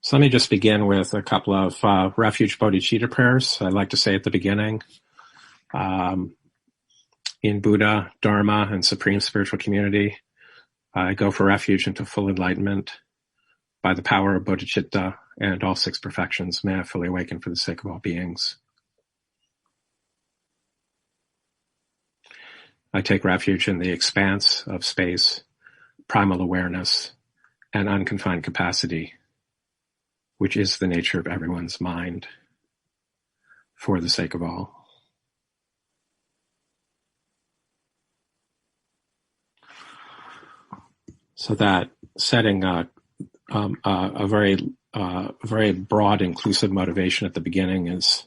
So let me just begin with a couple of refuge bodhicitta prayers I'd like to say at the beginning. In Buddha, Dharma, and Supreme Spiritual Community, I go for refuge into full enlightenment by the power of bodhicitta and all six perfections. May I fully awaken for the sake of all beings. I take refuge in the expanse of space, primal awareness, and unconfined capacity, which is the nature of everyone's mind, for the sake of all. So that setting a very broad, inclusive motivation at the beginning is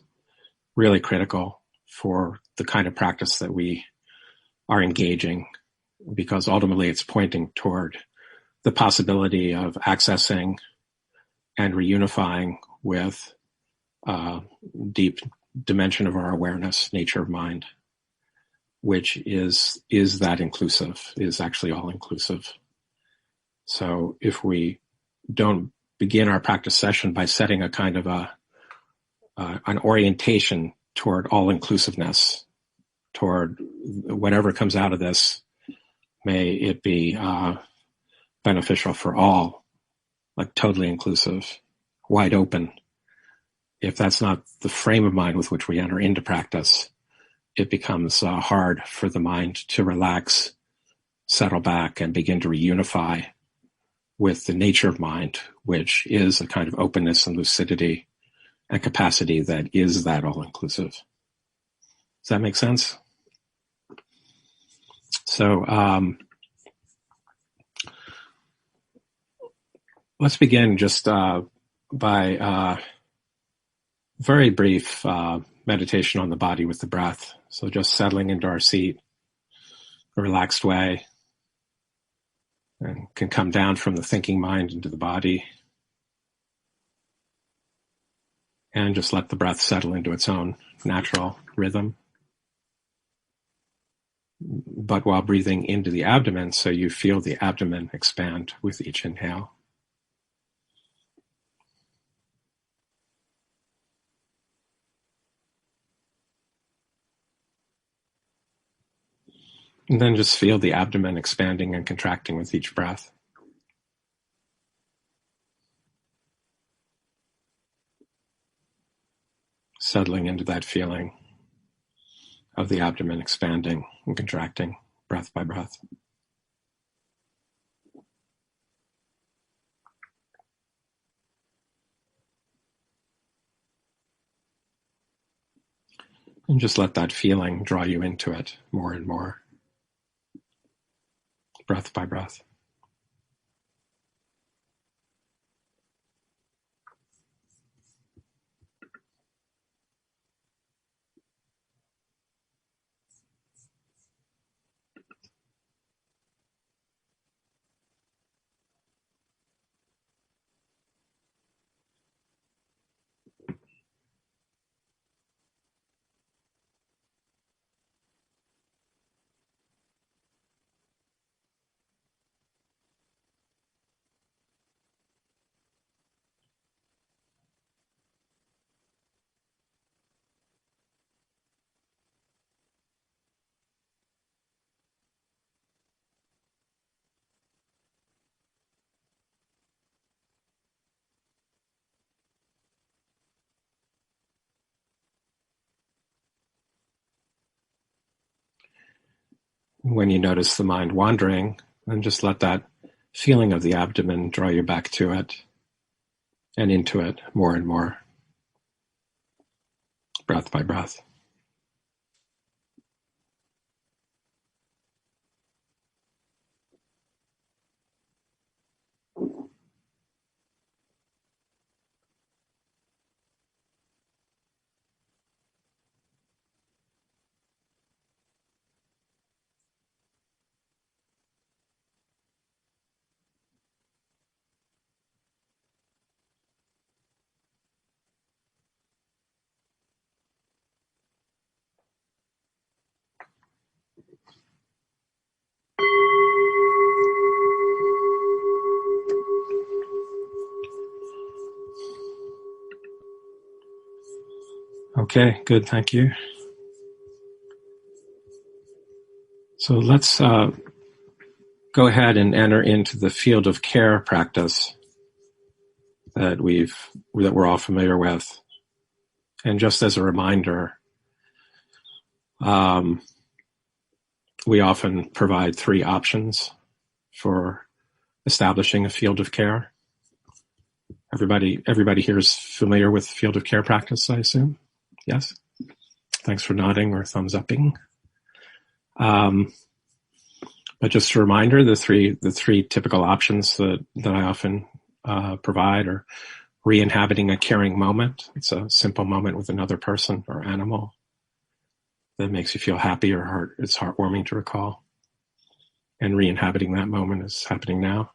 really critical for the kind of practice that we are engaging, because ultimately it's pointing toward the possibility of accessing and reunifying with deep dimension of our awareness, nature of mind, which is that inclusive, is actually all inclusive. So if we don't begin our practice session by setting a kind of an orientation toward all inclusiveness, toward whatever comes out of this, may it be beneficial for all, like totally inclusive, wide open. If that's not the frame of mind with which we enter into practice, it becomes hard for the mind to relax, settle back, and begin to reunify with the nature of mind, which is a kind of openness and lucidity and capacity that is that all-inclusive. Does that make sense? So let's begin just by very brief meditation on the body with the breath. So just settling into our seat, a relaxed way, and can come down from the thinking mind into the body. And just let the breath settle into its own natural rhythm. But while breathing into the abdomen, so you feel the abdomen expand with each inhale. And then just feel the abdomen expanding and contracting with each breath. Settling into that feeling of the abdomen expanding and contracting breath by breath. And just let that feeling draw you into it more and more, breath by breath. When you notice the mind wandering, then just let that feeling of the abdomen draw you back to it and into it more and more, breath by breath. Okay, good, thank you. So let's go ahead and enter into the field of care practice that we're all familiar with. And just as a reminder, we often provide 3 options for establishing a field of care. Everybody here is familiar with field of care practice, I assume? Yes? Thanks for nodding or thumbs upping. But just a reminder, the three typical options that I often provide are re-inhabiting a caring moment. It's a simple moment with another person or animal that makes you feel happy or it's heartwarming to recall. And re-inhabiting that moment is happening now.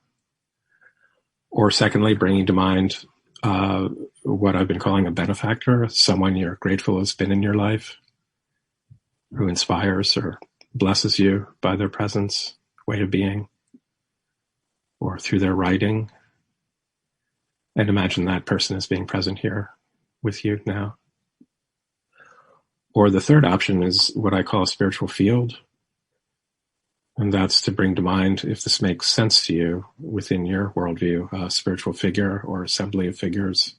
Or secondly, bringing to mind what I've been calling a benefactor, someone you're grateful has been in your life, who inspires or blesses you by their presence, way of being, or through their writing. And imagine that person as being present here with you now. Or the third option is what I call a spiritual field. And that's to bring to mind, if this makes sense to you within your worldview, a spiritual figure or assembly of figures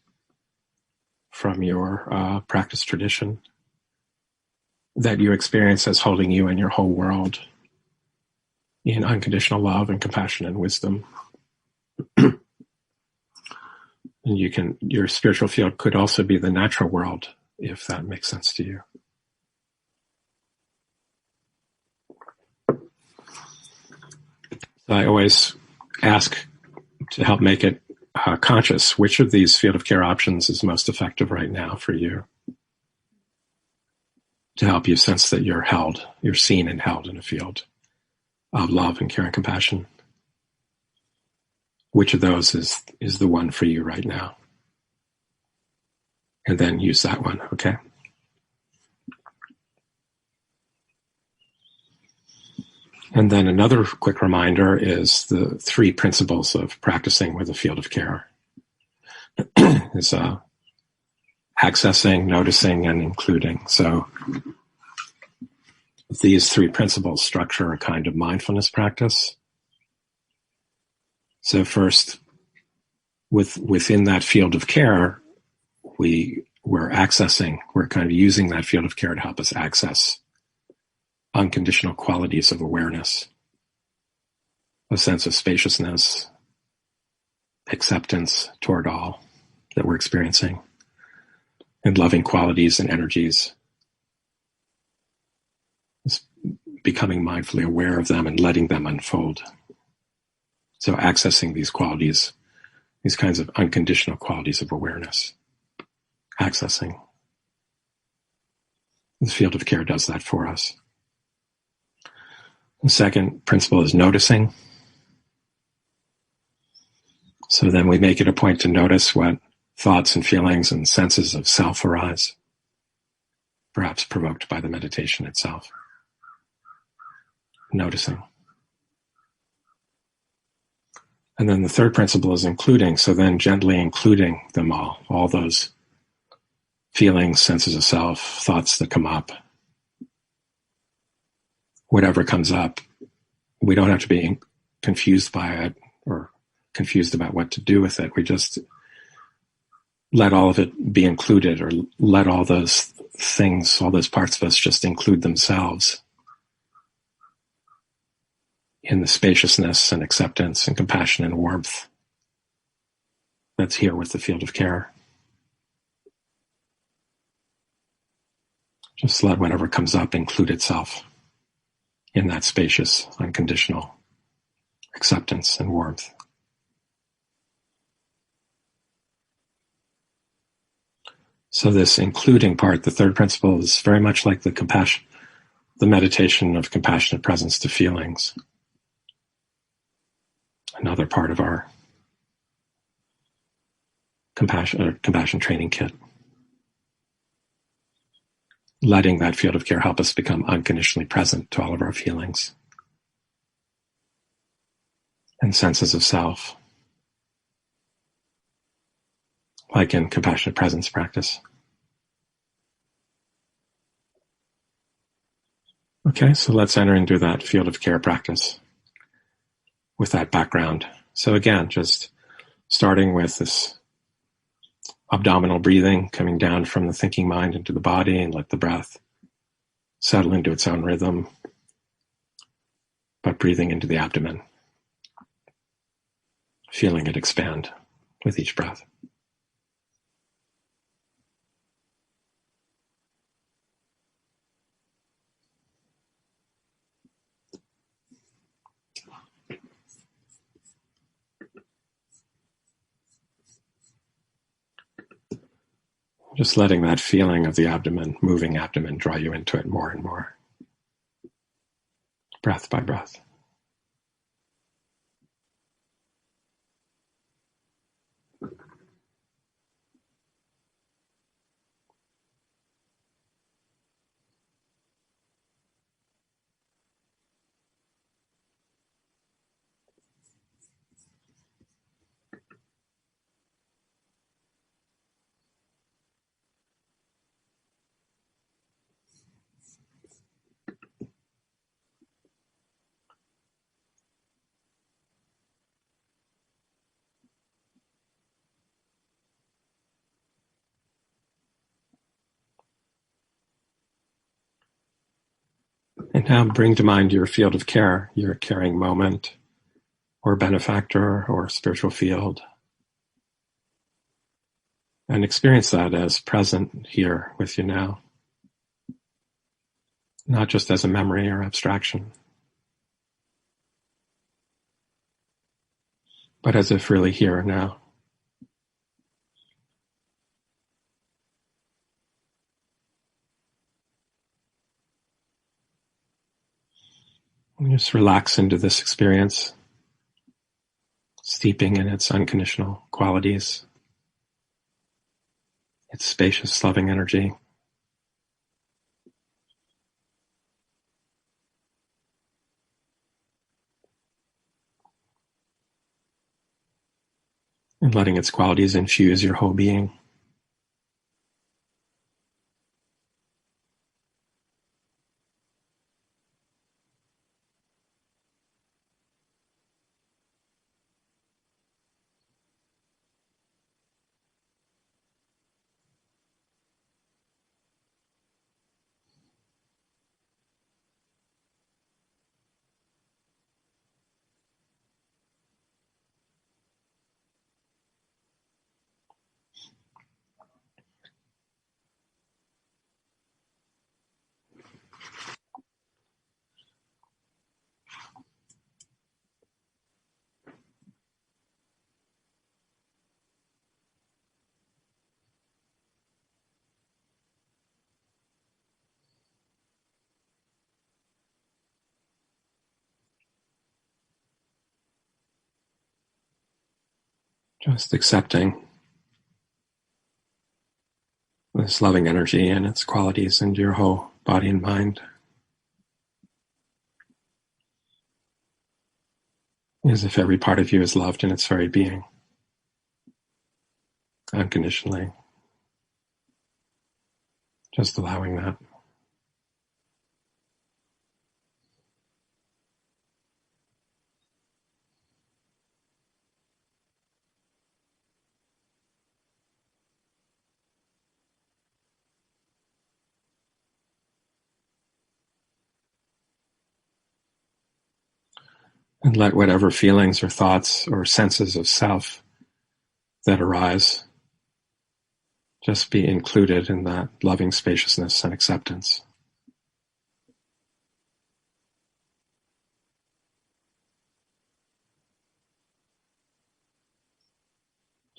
from your practice tradition that you experience as holding you and your whole world in unconditional love and compassion and wisdom. And your spiritual field could also be the natural world, if that makes sense to you. I always ask to help make it conscious, which of these field of care options is most effective right now for you, to help you sense that you're seen and held in a field of love and care and compassion. Which of those is the one for you right now? And then use that one, okay? And then another quick reminder is the 3 principles of practicing with a field of care. is accessing, noticing, and including. So these 3 principles structure a kind of mindfulness practice. So first, within that field of care, we're kind of using that field of care to help us access unconditional qualities of awareness, a sense of spaciousness, acceptance toward all that we're experiencing, and loving qualities and energies. Just becoming mindfully aware of them and letting them unfold. So accessing these qualities, these kinds of unconditional qualities of awareness. Accessing. The field of care does that for us. The second principle is noticing. So then we make it a point to notice what thoughts and feelings and senses of self arise, perhaps provoked by the meditation itself. Noticing. And then the third principle is including, so then gently including them all those feelings, senses of self, thoughts that come up. Whatever comes up, we don't have to be confused by it or confused about what to do with it. We just let all of it be included, or let all those things, all those parts of us just include themselves in the spaciousness and acceptance and compassion and warmth that's here with the field of care. Just let whatever comes up include itself in that spacious, unconditional acceptance and warmth. So this including part, the third principle, is very much like the meditation of compassionate presence to feelings. Another part of our compassion training kit. Letting that field of care help us become unconditionally present to all of our feelings and senses of self, like in compassionate presence practice. Okay, so let's enter into that field of care practice with that background. So again, just starting with this abdominal breathing, coming down from the thinking mind into the body, and let the breath settle into its own rhythm, but breathing into the abdomen, feeling it expand with each breath. Just letting that feeling of the abdomen, moving abdomen, draw you into it more and more, breath by breath. And now bring to mind your field of care, your caring moment, or benefactor, or spiritual field, and experience that as present here with you now, not just as a memory or abstraction, but as if really here and now. And just relax into this experience, steeping in its unconditional qualities, its spacious, loving energy. And letting its qualities infuse your whole being. Just accepting this loving energy and its qualities into your whole body and mind, as if every part of you is loved in its very being, unconditionally. Just allowing that. And let whatever feelings or thoughts or senses of self that arise just be included in that loving spaciousness and acceptance.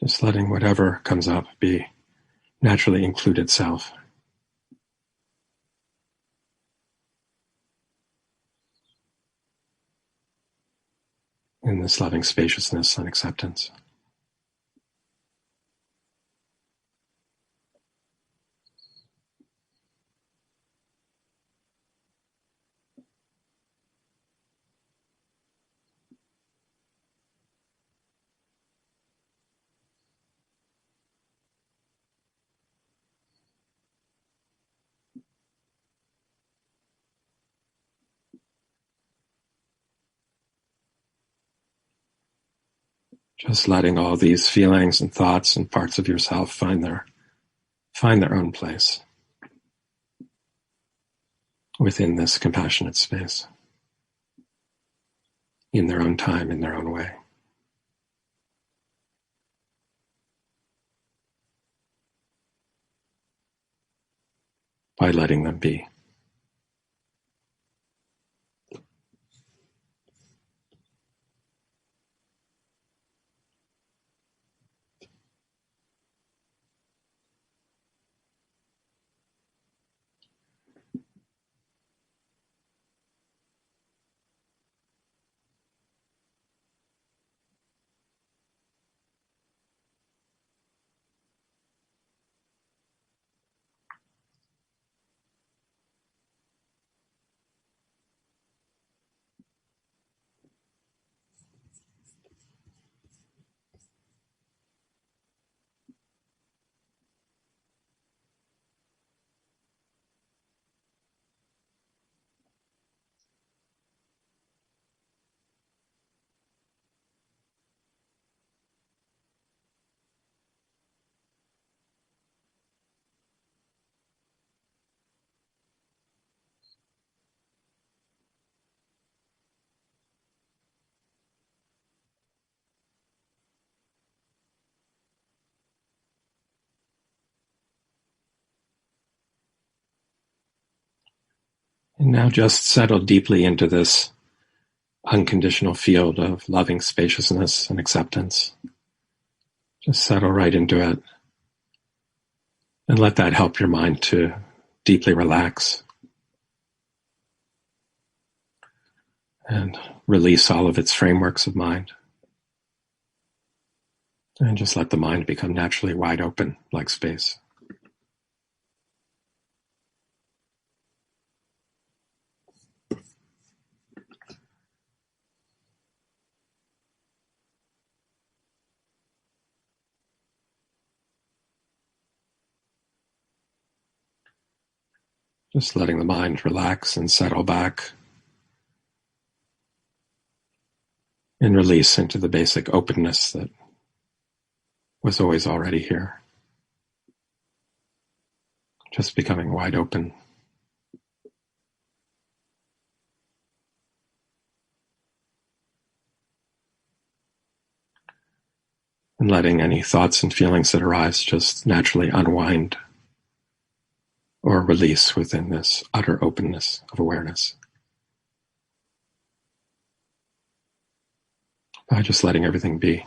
Just letting whatever comes up be naturally included self in this loving spaciousness and acceptance. Just letting all these feelings and thoughts and parts of yourself find their own place within this compassionate space, in their own time, in their own way. By letting them be. And now just settle deeply into this unconditional field of loving spaciousness and acceptance. Just settle right into it and let that help your mind to deeply relax and release all of its frameworks of mind. And just let the mind become naturally wide open like space. Just letting the mind relax and settle back and release into the basic openness that was always already here. Just becoming wide open. And letting any thoughts and feelings that arise just naturally unwind or release within this utter openness of awareness. By just letting everything be.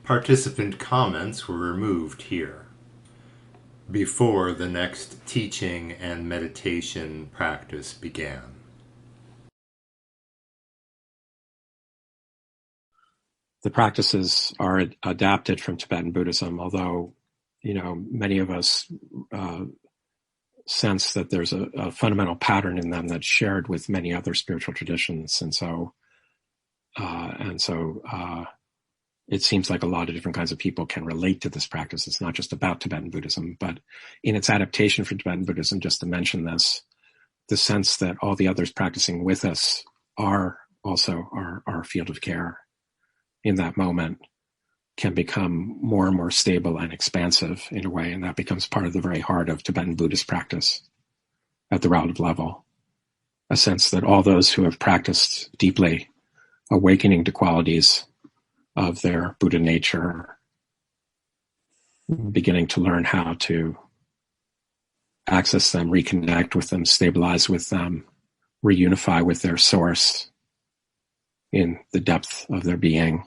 Participant comments were removed here before the next teaching and meditation practice began. The practices are adapted from Tibetan Buddhism, although, many of us sense that there's a fundamental pattern in them that's shared with many other spiritual traditions. And so it seems like a lot of different kinds of people can relate to this practice. It's not just about Tibetan Buddhism, but in its adaptation for Tibetan Buddhism, just to mention this, the sense that all the others practicing with us are also our field of care in that moment can become more and more stable and expansive in a way, and that becomes part of the very heart of Tibetan Buddhist practice at the relative level. A sense that all those who have practiced deeply, awakening to qualities of their Buddha nature, beginning to learn how to access them, reconnect with them, stabilize with them, reunify with their source in the depth of their being,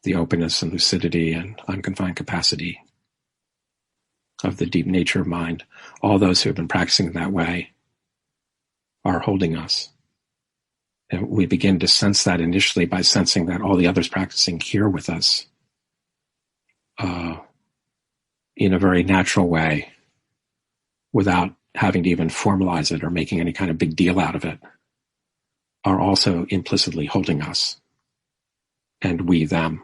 the openness and lucidity and unconfined capacity of the deep nature of mind. All those who have been practicing in that way are holding us. And we begin to sense that initially by sensing that all the others practicing here with us in a very natural way, without having to even formalize it or making any kind of big deal out of it, are also implicitly holding us, and we them.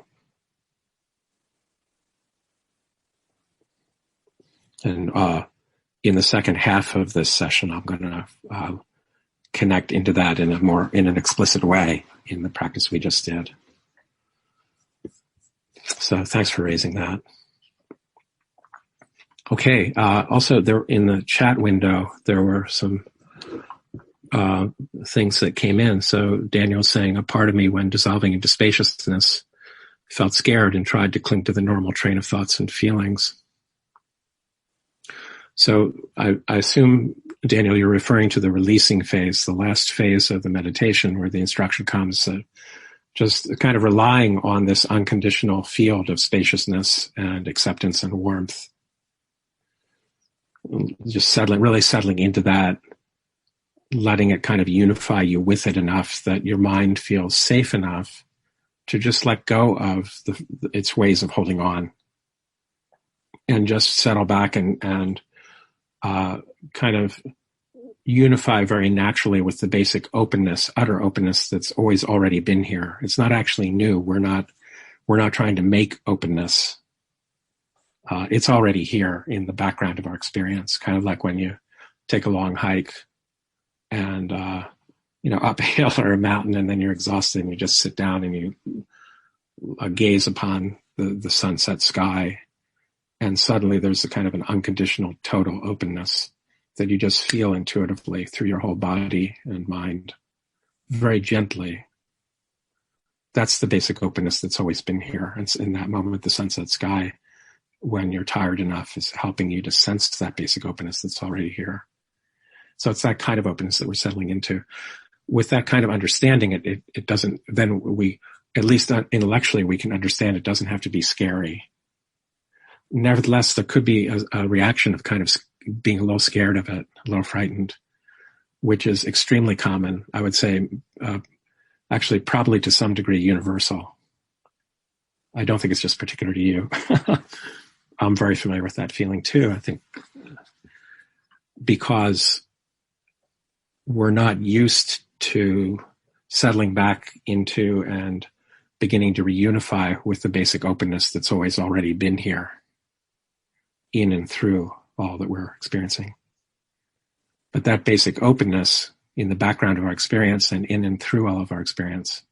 And in the second half of this session, I'm going to connect into that in an explicit way in the practice we just did. So thanks for raising that. Okay. Also, there in the chat window, there were some things that came in. So Daniel's saying, a part of me, when dissolving into spaciousness, felt scared and tried to cling to the normal train of thoughts and feelings. So I assume, Daniel, you're referring to the releasing phase, the last phase of the meditation, where the instruction comes just kind of relying on this unconditional field of spaciousness and acceptance and warmth. Just really settling into that, letting it kind of unify you with it enough that your mind feels safe enough to just let go of its ways of holding on and just settle back and kind of unify very naturally with the basic openness, utter openness that's always already been here. It's not actually new. We're not trying to make openness. It's already here in the background of our experience, kind of like when you take a long hike and, up a hill or a mountain, and then you're exhausted and you just sit down and you gaze upon the sunset sky. And suddenly there's a kind of an unconditional total openness that you just feel intuitively through your whole body and mind, very gently. That's the basic openness that's always been here. And in that moment, the sunset sky, when you're tired enough, is helping you to sense that basic openness that's already here. So it's that kind of openness that we're settling into. With that kind of understanding, it doesn't, then we, at least intellectually, we can understand it doesn't have to be scary. Nevertheless, there could be a reaction of kind of being a little scared of it, a little frightened, which is extremely common. I would say, actually, probably to some degree universal. I don't think it's just particular to you. I'm very familiar with that feeling too, I think, because we're not used to settling back into and beginning to reunify with the basic openness that's always already been here, in and through all that we're experiencing. But that basic openness in the background of our experience and in and through all of our experience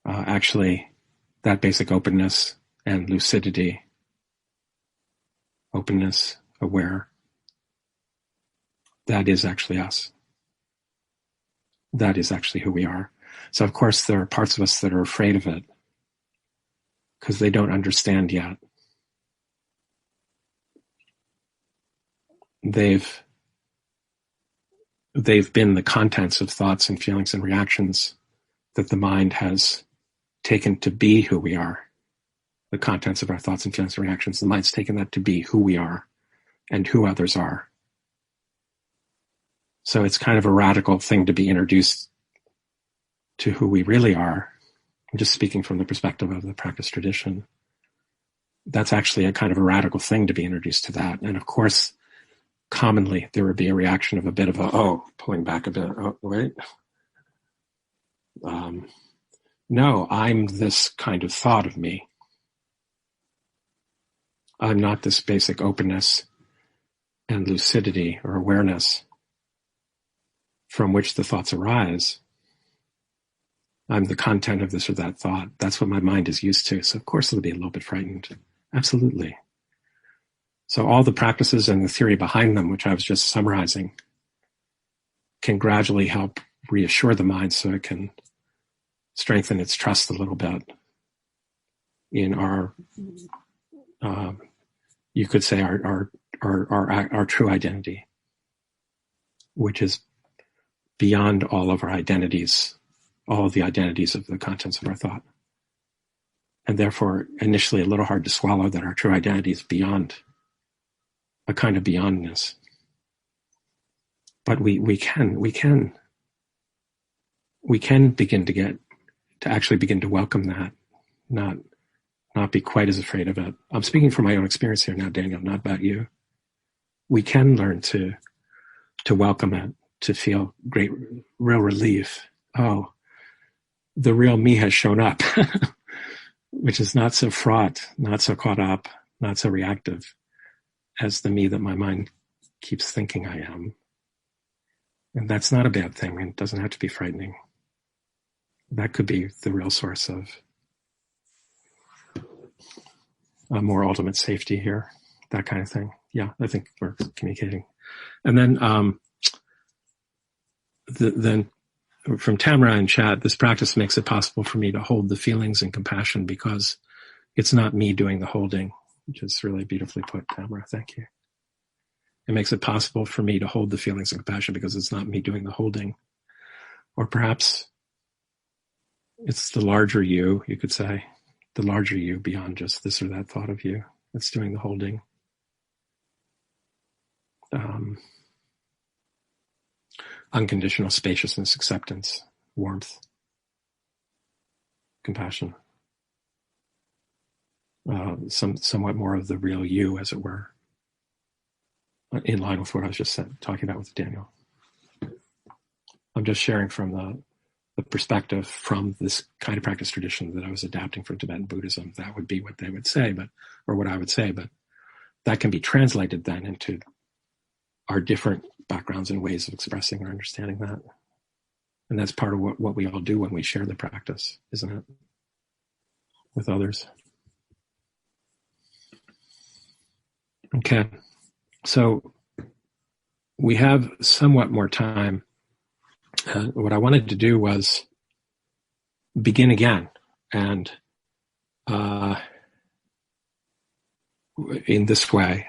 actually, that basic openness and lucidity, openness, aware, that is actually us. That is actually who we are. So, of course, there are parts of us that are afraid of it because they don't understand yet. They've been the contents of thoughts and feelings and reactions that the mind has taken to be who we are. The contents of our thoughts and feelings and reactions, the mind's taken that to be who we are and who others are. So it's kind of a radical thing to be introduced to who we really are I'm just speaking from the perspective of the practice tradition. That's actually a kind of a radical thing to be introduced to that. And of course, commonly there would be a reaction of a bit of pulling back a bit. Oh, wait. No, I'm this kind of thought of me. I'm not this basic openness and lucidity or awareness from which the thoughts arise. I'm the content of this or that thought. That's what my mind is used to. So of course it'll be a little bit frightened. Absolutely. So all the practices and the theory behind them, which I was just summarizing, can gradually help reassure the mind so it can strengthen its trust a little bit in our, you could say our true identity, which is beyond all of our identities, all of the identities of the contents of our thought. And therefore, initially a little hard to swallow that our true identity is beyond, a kind of beyondness. But we can begin to actually begin to welcome that, not be quite as afraid of it. I'm speaking from my own experience here now, Daniel, not about you. We can learn to welcome it, to feel real relief. Oh, the real me has shown up, which is not so fraught, not so caught up, not so reactive as the me that my mind keeps thinking I am. And that's not a bad thing. It doesn't have to be frightening. That could be the real source of a more ultimate safety here, that kind of thing. Yeah, I think we're communicating. And then from Tamara in chat, this practice makes it possible for me to hold the feelings and compassion because it's not me doing the holding, which is really beautifully put, Tamara. Thank you. It makes it possible for me to hold the feelings and compassion because it's not me doing the holding. Or perhaps it's the larger you could say, the larger you beyond just this or that thought of you that's doing the holding. Unconditional spaciousness, acceptance, warmth, compassion. Somewhat more of the real you, as it were, in line with what I was just talking about with Daniel. I'm just sharing from the perspective from this kind of practice tradition that I was adapting from Tibetan Buddhism. That would be what they would say, or what I would say, but that can be translated then into our different backgrounds and ways of expressing or understanding that. And that's part of what we all do when we share the practice, isn't it? With others. Okay. So we have somewhat more time. What I wanted to do was begin again. And in this way.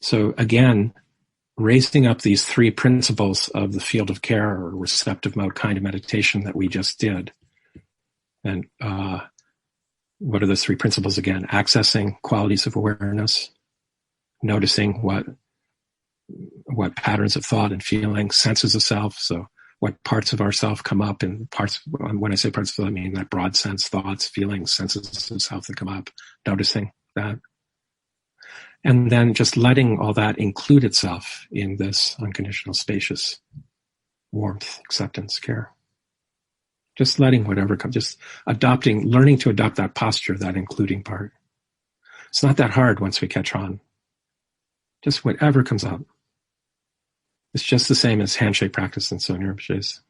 So again, raising up these three principles of the field of care or receptive mode kind of meditation that we just did. And what are those three principles again? Accessing qualities of awareness, noticing what patterns of thought and feeling, senses of self. So what parts of ourself come up in parts, when I say parts of thought, I mean that broad sense, thoughts, feelings, senses of self that come up, noticing that. And then just letting all that include itself in this unconditional, spacious warmth, acceptance, care. Just letting whatever comes, just learning to adopt that posture, that including part. It's not that hard once we catch on. Just whatever comes up. It's just the same as handshake practice in Sonia Rinpoche's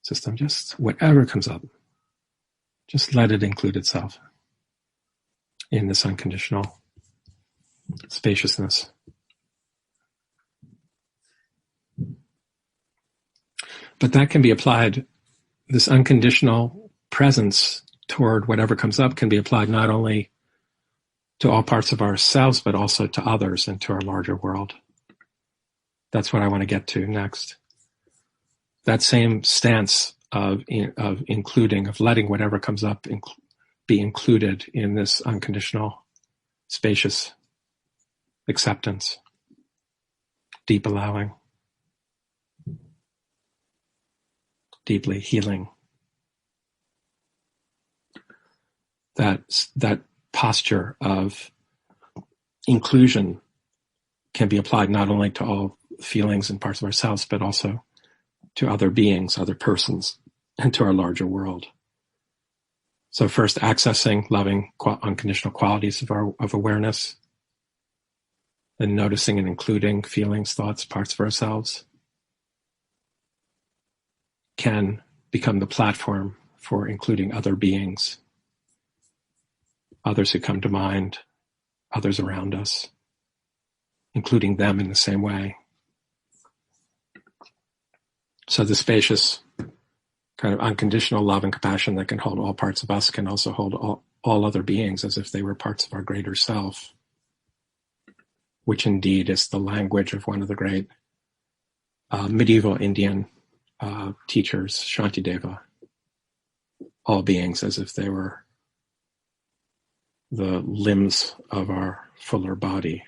system. Just whatever comes up. Just let it include itself in this unconditional spaciousness. But that can be applied, this unconditional presence toward whatever comes up can be applied not only to all parts of ourselves, but also to others and to our larger world. That's what I want to get to next. That same stance of including, of letting whatever comes up be included in this unconditional, spacious acceptance, deep allowing, deeply healing that posture of inclusion can be applied not only to all feelings and parts of ourselves, but also to other beings, other persons, and to our larger world. So first, accessing loving, unconditional qualities of awareness, then noticing and including feelings, thoughts, parts of ourselves can become the platform for including other beings, others who come to mind, others around us, including them in the same way. So the spacious kind of unconditional love and compassion that can hold all parts of us can also hold all other beings as if they were parts of our greater self, which indeed is the language of one of the great medieval Indian teachers, Shantideva. All beings as if they were the limbs of our fuller body,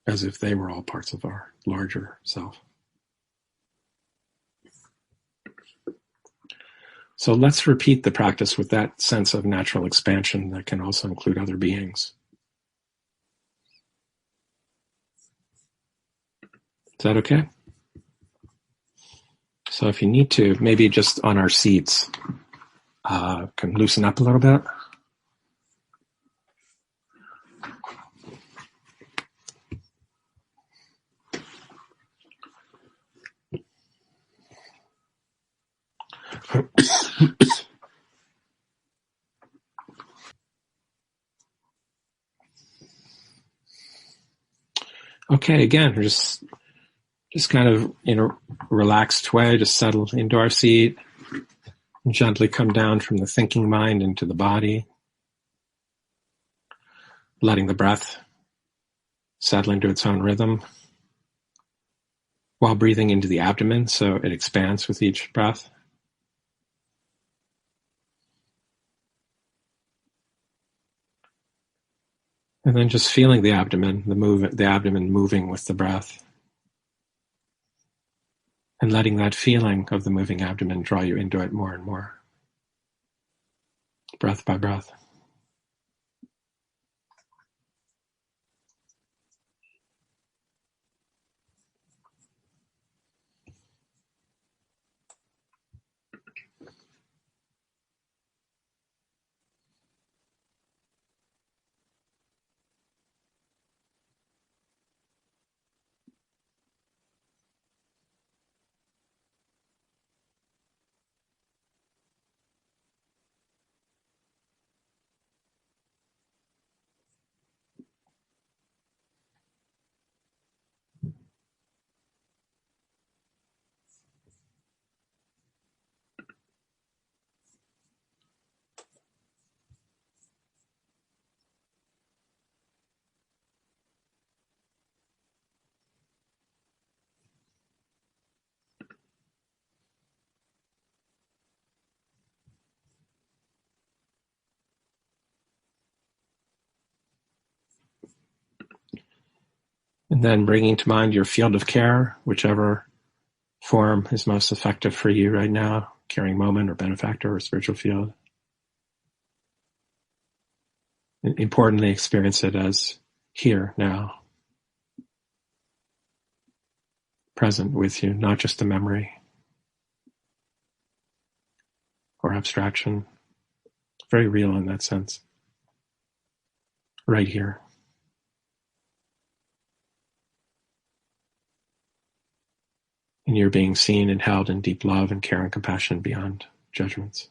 as if they were all parts of our larger self. So let's repeat the practice with that sense of natural expansion that can also include other beings. Is that okay? So if you need to, maybe just on our seats, can loosen up a little bit. Okay, again, just kind of in a relaxed way, just settle into our seat, and gently come down from the thinking mind into the body, letting the breath settle into its own rhythm while breathing into the abdomen so it expands with each breath. And then just feeling the abdomen, the abdomen moving with the breath. And letting that feeling of the moving abdomen draw you into it more and more, breath by breath. And then bringing to mind your field of care, whichever form is most effective for you right now, caring moment or benefactor or spiritual field. And importantly, experience it as here, now, present with you, not just a memory or abstraction. Very real in that sense. Right here. And you're being seen and held in deep love and care and compassion beyond judgments.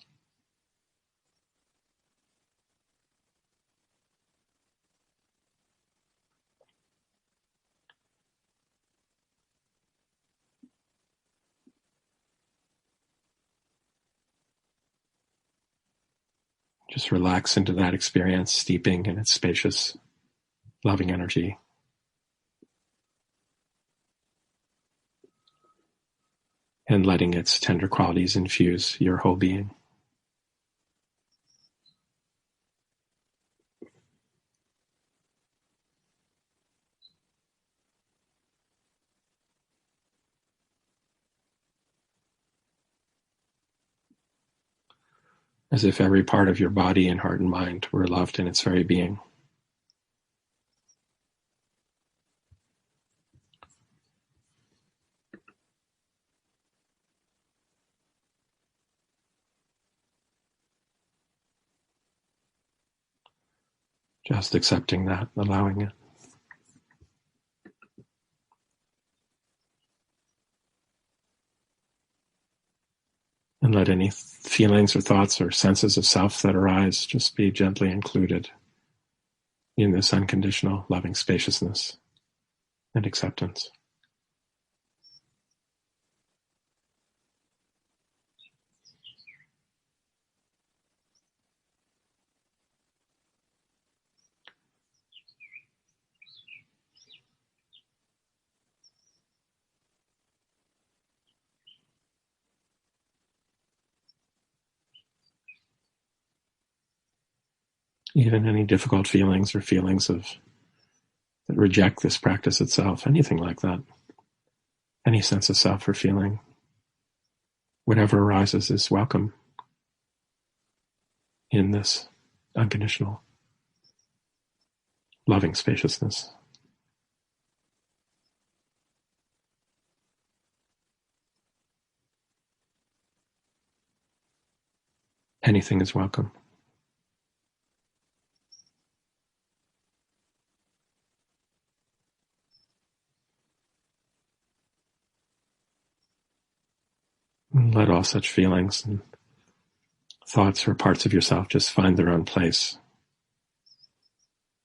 Just relax into that experience, steeping in its spacious, loving energy. And letting its tender qualities infuse your whole being. as if every part of your body and heart and mind were loved in its very being. Just accepting that, allowing it. And let any feelings or thoughts or senses of self that arise just be gently included in this unconditional loving spaciousness and acceptance. Even any difficult feelings or feelings of that reject this practice itself, anything like that, any sense of self or feeling, whatever arises is welcome in this unconditional loving spaciousness. Anything is welcome. And let all such feelings and thoughts or parts of yourself just find their own place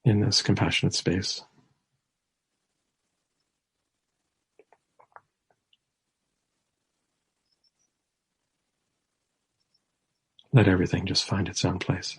in this compassionate space. Let everything just find its own place.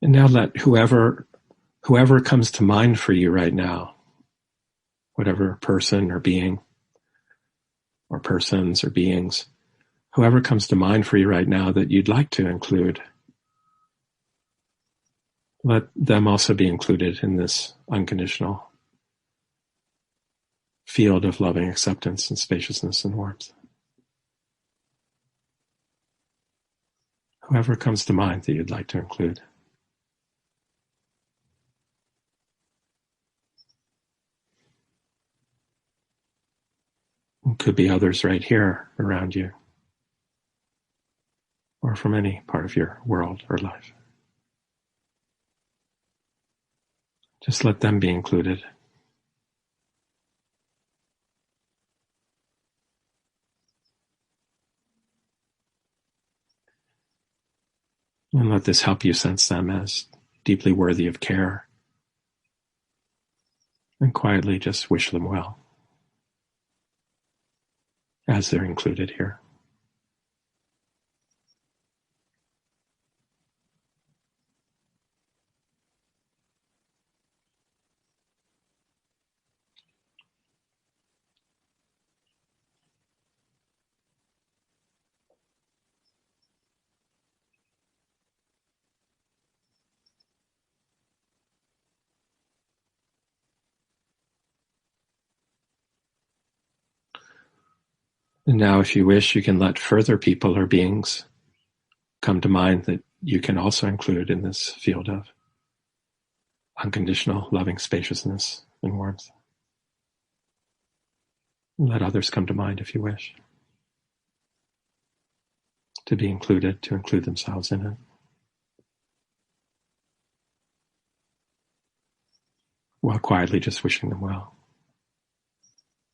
And now let whoever comes to mind for you right now, whatever person or being, or persons or beings, whoever comes to mind for you right now that you'd like to include, let them also be included in this unconditional field of loving acceptance and spaciousness and warmth. Whoever comes to mind that you'd like to include. It could be others right here around you, or from any part of your world or life. Just let them be included. And let this help you sense them as deeply worthy of care. And quietly just wish them well as they're included here. And now, if you wish, you can let further people or beings come to mind that you can also include in this field of unconditional loving spaciousness and warmth. Let others come to mind if you wish to be included, to include themselves in it. While quietly just wishing them well,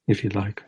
if you'd like.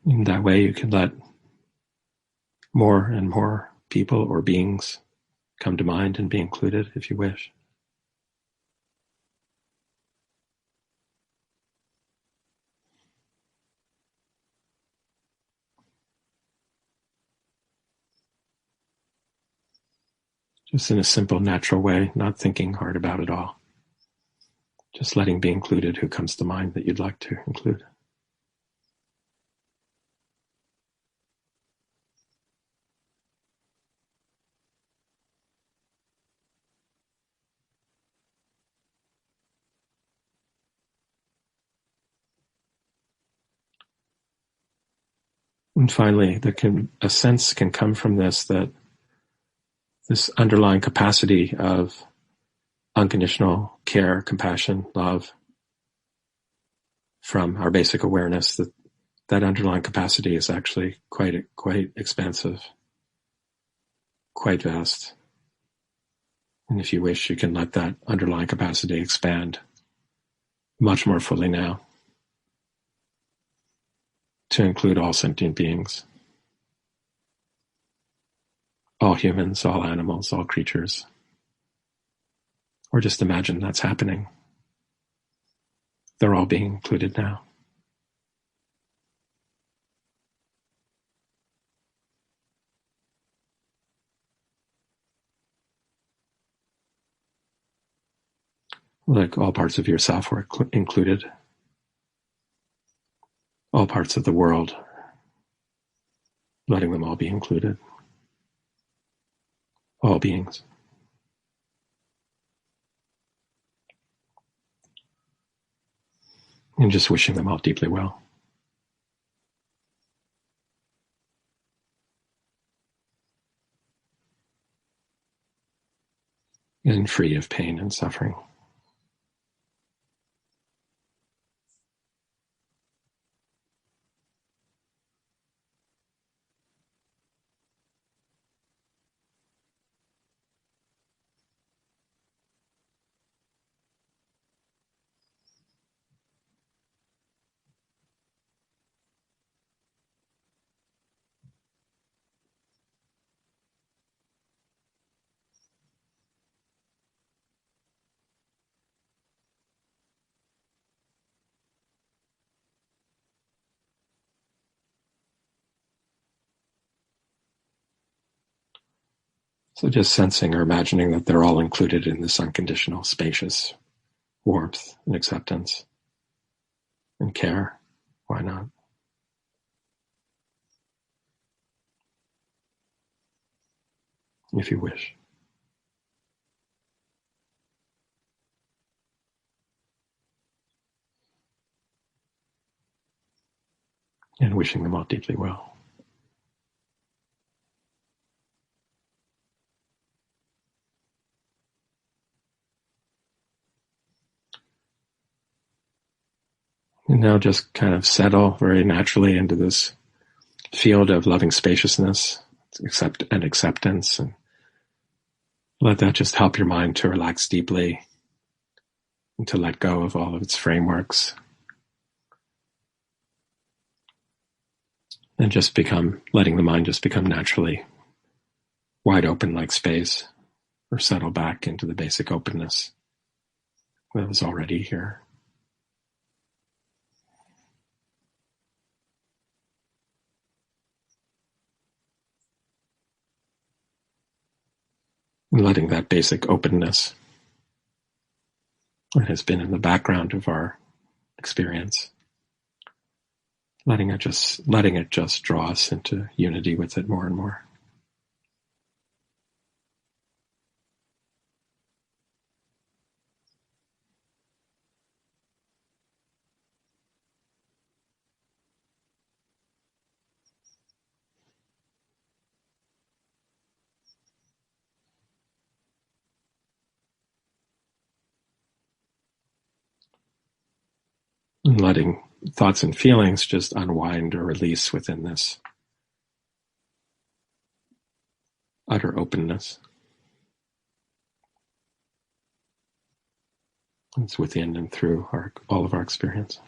In that way, you can let more and more people or beings come to mind and be included if you wish. Just in a simple, natural way, not thinking hard about it all. Just letting be included who comes to mind that you'd like to include. And finally, a sense can come from this that this underlying capacity of unconditional care, compassion, love from our basic awareness, that underlying capacity is actually quite expansive, quite vast. And if you wish, you can let that underlying capacity expand much more fully now to include all sentient beings, all humans, all animals, all creatures. Or just imagine that's happening. They're all being included now. Like all parts of yourself were included. All parts of the world, letting them all be included. All beings. And just wishing them all deeply well. And free of pain and suffering. So just sensing or imagining that they're all included in this unconditional, spacious warmth and acceptance and care. Why not? If you wish. And wishing them all deeply well. And now just kind of settle very naturally into this field of loving spaciousness, acceptance, and let that just help your mind to relax deeply and to let go of all of its frameworks. And just letting the mind just become naturally wide open like space, or settle back into the basic openness that was already here. And letting that basic openness that has been in the background of our experience, letting it just draw us into unity with it more and more. And letting thoughts and feelings just unwind or release within this utter openness. It's within and through all of our experience.